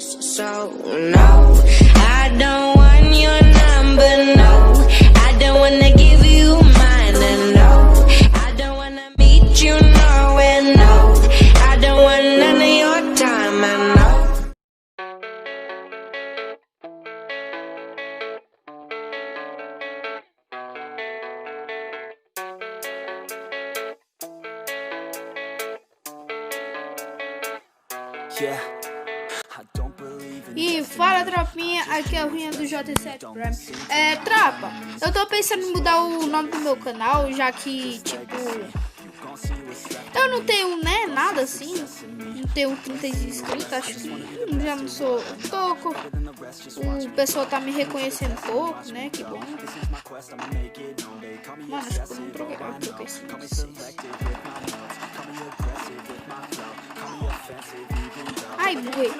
So no, I don't want your number, no. I don't wanna give you mine, and no. I don't wanna meet you nowhere, no. I don't want none of your time, and no. E fala, tropinha, aqui é o Rinha do J7 Prime. Tropa, eu tô pensando em mudar o nome do meu canal, já que, tipo, eu não tenho, né, nada assim, não tenho 30 inscritos, acho que já não sou pouco, o pessoal tá me reconhecendo pouco, né, que bom. Mano, acho que eu não troquei, sim. Ai, buguei.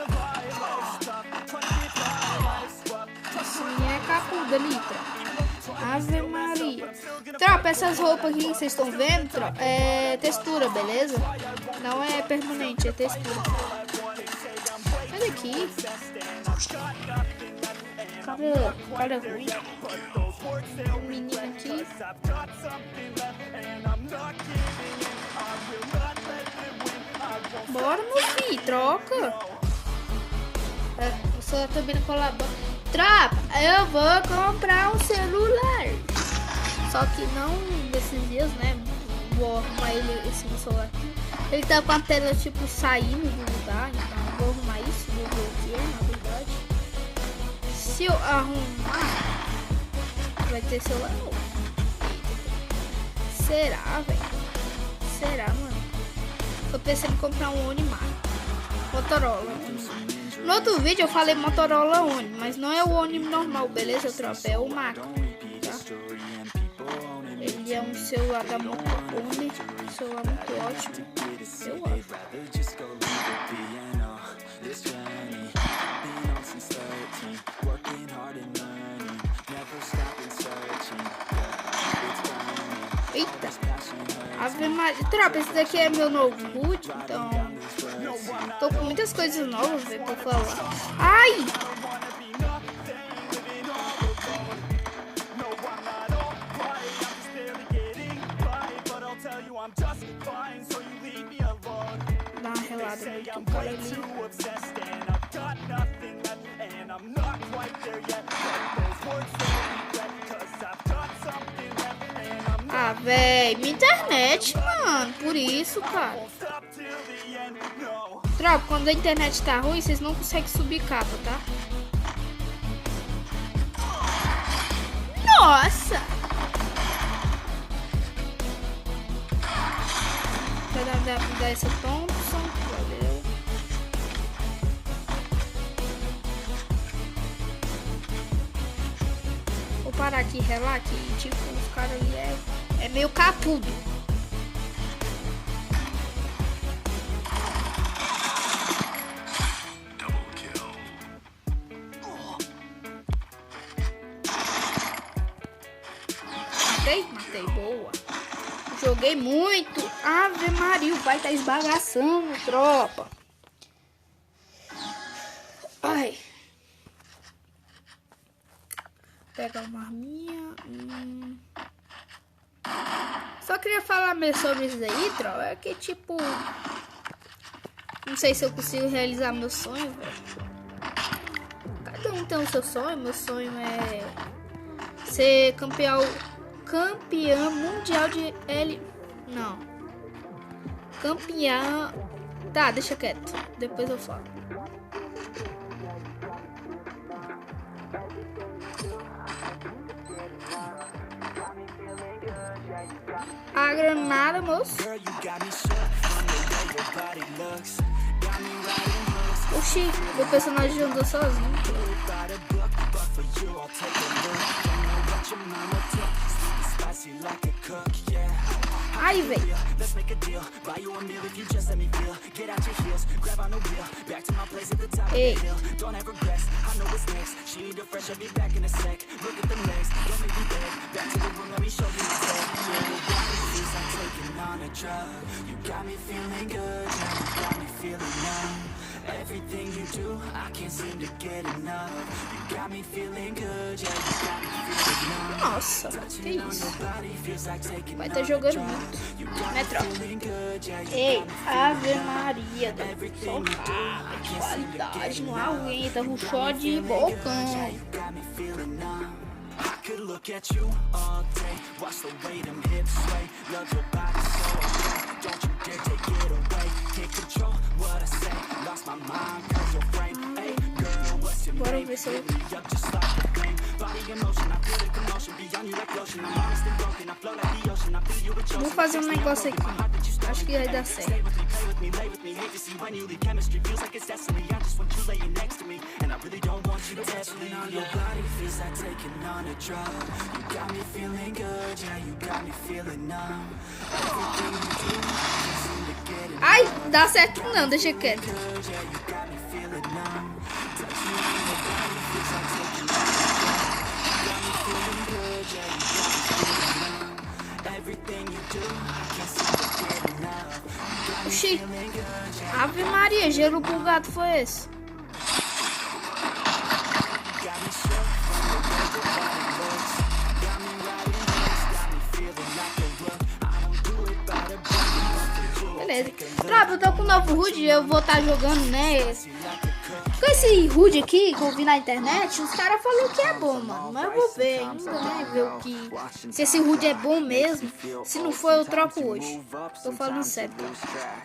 Essa menina é capuda ali, tropa. Ave Maria. Tropa, essas roupas aqui que vocês estão vendo, tropa, é textura, beleza? Não é permanente, é textura. Olha aqui. Cara ruim. Um menino aqui. Bora, meu filho, troca. Eu só tô vendo colabora. Tropa, eu vou comprar um celular. Só que não desses dias, né? Vou arrumar esse meu celular aqui. Ele tá com a tela tipo saindo do lugar. Então vou arrumar isso. Vou ver o que é, na verdade. Se eu arrumar, vai ter celular novo. Será, velho? Será, mano? Tô pensando em comprar um Onimar. Motorola. No outro vídeo eu falei Motorola Oni, mas não é o Oni normal, beleza, tropa? É o Macro, tá? Ele é um celular da Moto Oni, celular muito ótimo, eu acho. Eita! Ave Maria. Tropa, esse daqui é meu novo boot, então tô com muitas coisas novas, velho, pra falar. Ai! Dá uma relada muito cara ali. Ah, véi, minha internet, mano, por isso, cara. Tropa, quando a internet tá ruim, vocês não conseguem subir capa, tá? Nossa! Pra dar essa Thompson, valeu. Vou parar aqui, relar que tipo, os caras ali é meio capudo. Matei, boa. Joguei muito. Ave Maria, o pai tá esbagaçando, tropa. Ai. Pegar uma arminha. Só queria falar mesmo sobre isso aí, tropa. É que tipo, não sei se eu consigo realizar meu sonho, velho. Cada um tem o seu sonho. Meu sonho é ser campeão mundial de Não. Campeão. Tá, deixa quieto. Depois eu falo. A granada, moço. Oxi, o personagem andou sozinho. Ai, velho. Ei. Everything you do, I can't seem to get enough. You got me feeling good, yeah, you got me feeling numb. Nossa, que isso? Body feels like taking Vai tá jogando muito. Né, tropa? Ei, Ave Maria, só carro de qualidade, não aguenta, rushó de bocão. got me feeling numb. I could look at you all day, watch the way them hips sway. Love your body so okay, don't you dare take it away. Can't control what I say, lost my mind cause you're frame. Hey girl, what's your Bora name? ver se eu... Lit up just like a flame. Body in motion, I feel the commotion. Beyond you like lotion, I'm honest and broken. I flow like the ocean, I feel you with your Vou fazer um negócio aqui. Acho que vai dar certo. Play with me, lay with me. Hate to see when you leave, chemistry feels like it's destiny. I just want you laying next to me, and I really don't want you to ever leave. Your body feels like taking on a drug. You got me feeling good, yeah, you got me feeling numb. Everything you do, I can't seem to get enough. Ai, dá certo não, deixa quieto. Good, yeah, you got me feeling numb. Touching on your body feels like taking on a drug. You got me feeling good, yeah, you got me feeling numb. Everything you do, I can't seem to get enough. You got me Oxi, feeling good, yeah, Ave Maria, gelo bugado foi esse? you got me shook from the way your body looks. Got me riding hooks, got me feeling like a rook. I don't do it by the book, but you Beleza. Tropa, eu tô com o novo HUD, eu vou estar jogando, né? Com esse HUD aqui que eu vi na internet, os caras falaram que é bom, mano. Mas eu vou ver ainda, né? Ver o que. Se esse HUD é bom mesmo. Se não for, eu troco hoje. Tô falando sério, cara.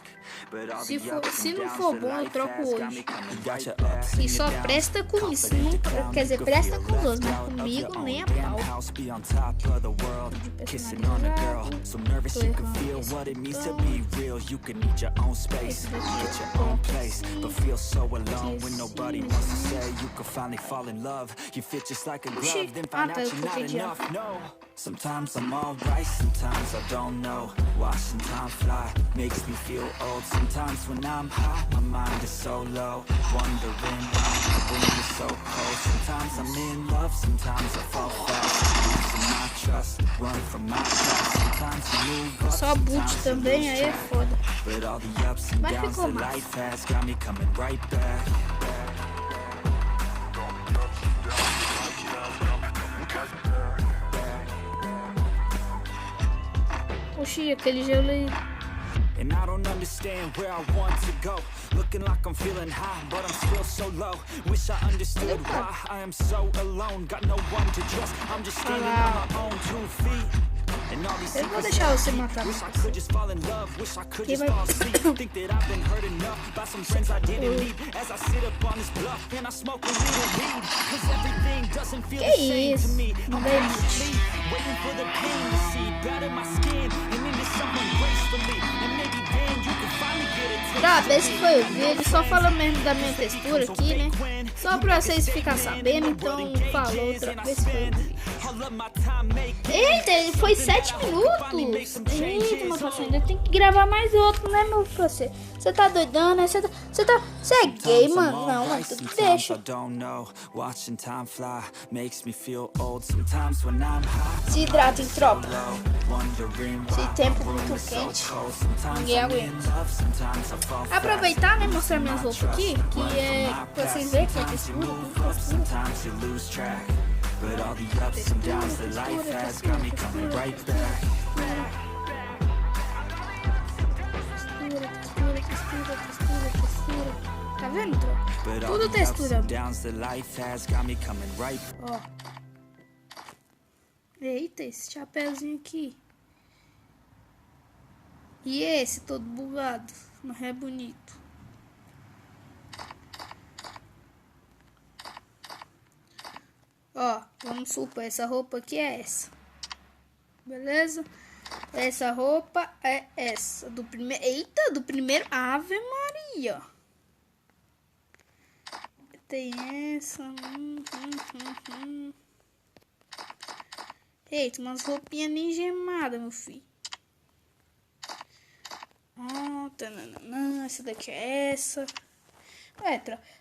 Se não for bom, eu troco hoje. E só presta com isso. Não, quer dizer, presta com os outros, mas comigo nem a pau. Kissing on a girl, so nervous you can feel what it means to be real. You can need your own space, get your own place, but feel so alone when nobody wants to say you could finally fall in love. You fit just like a glove, then find out you're not enough. No, sometimes I'm alright, sometimes I don't know. Watching time fly makes me feel old. Sometimes when I'm high, my mind is so low, wondering why the wind is so cold. Sometimes I'm in love, sometimes I fall fast, losing my trust, run from my past. Sometimes you move up, Só boot também, aí é foda. but all the ups and Mas downs ficou that massa. life has got me coming right back. Oxi, aquele gelo aí. And I don't understand where I want to go. Looking like I'm feeling high, but I'm still so low. Wish I understood why I am so alone. Got no one to trust. I'm just standing on my own 2 feet. And all these Eu vou secrets deixar I você keep. matar Wish I você. could just fall in love. Wish I could Quem just vai- fall asleep. Think that I've been hurt enough by some friends I didn't need. As I sit up on this bluff and I smoke a little weed. Cause everything doesn't feel the Que same to isso? me. Não I'm vai patiently waiting for the pain to see out of my skin and into someone gracefully. And maybe then you can finally get a taste. Tropa, esse foi o vídeo, só falando mesmo da minha textura aqui, né? Só pra vocês ficarem sabendo, então falou, tropa, esse foi o vídeo. Eita, ele foi 7 minutos. Eita, meu parceiro, ainda tem que gravar mais outro, né, meu parceiro? Você tá doidão, né? Você é gay, mano? Não, mano, tu deixa. Se hidratem, tropa. Esse tempo muito quente, ninguém aguenta. Aproveitar, né, mostrar minhas roupas aqui, que é pra vocês verem que é textura, But all the ups and downs that life has got me coming right back. Textura. Tá vendo, tropa? But all Tudo the ups textura. and downs that life has got me coming right. Ó. Eita, esse chapéuzinho aqui. E esse todo bugado, mas é bonito. Ó, vamos supor, essa roupa aqui é essa. Beleza? Essa roupa é essa. Do primeiro. Eita, do primeiro. Ave Maria. Tem essa. Eita, umas roupinhas nem gemadas, meu filho. Essa daqui é essa.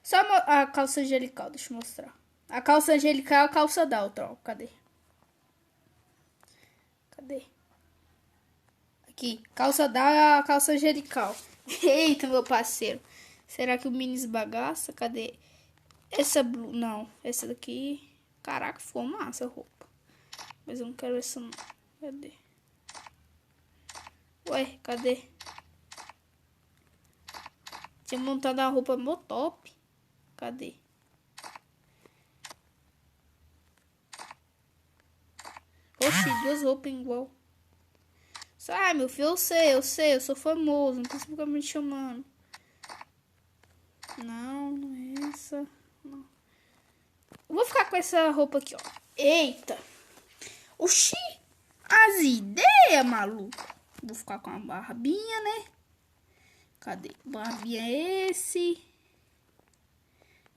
Só a calça angelical, deixa eu mostrar. A calça angelical é a calça Dalton, ó. Cadê? Aqui, calça Dalton é a calça angelical. Eita, meu parceiro. Será que o mini esbagaça? Cadê? Essa blue, não. Essa daqui, caraca, ficou massa a roupa. Mas eu não quero essa não. Cadê? Ué, cadê? Tinha montado a roupa mó top. Cadê? Oxi, duas roupas igual. Sai, meu filho, eu sei, eu sou famoso. Não precisa ficar me chamando. Não, não é essa. Não. Eu vou ficar com essa roupa aqui, ó. Eita. Oxi, as ideias, maluco. Vou ficar com a barbinha, né? Cadê? Barbinha é esse.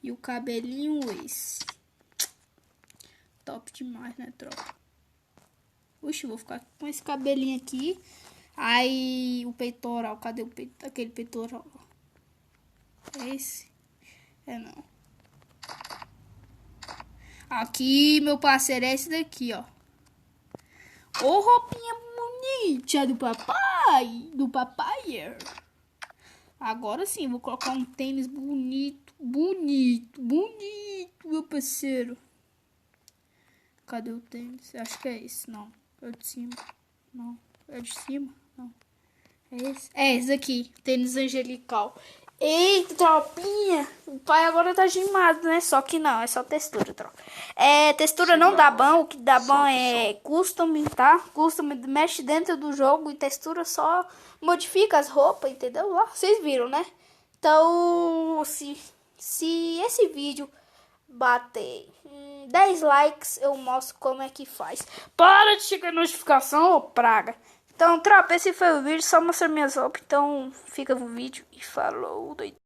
E o cabelinho esse. Top demais, né, tropa? Oxi, vou ficar com esse cabelinho aqui. Aí, o peitoral. Cadê aquele peitoral? É esse? É não. Aqui, meu parceiro, é esse daqui, ó. Ô, roupinha bonita do papai. Do papai. Agora sim, vou colocar um tênis bonito. Bonito, meu parceiro. Cadê o tênis? Acho que é esse, não. É de cima. Não. É de cima? Não. É esse? É esse aqui. Tênis angelical. Eita, tropinha. O pai agora tá gemado, né? Só que não, é só textura, tropa. Textura não dá bom. O que dá bom é custom, tá? Custom mexe dentro do jogo e textura só modifica as roupas, entendeu? Lá, vocês viram, né? Então, se esse vídeo bater 10 likes, eu mostro como é que faz. Para de chegar notificação, ô praga. Então, tropa, esse foi o vídeo. Só mostrar minhas roupas. Então, fica no vídeo e falou, doido.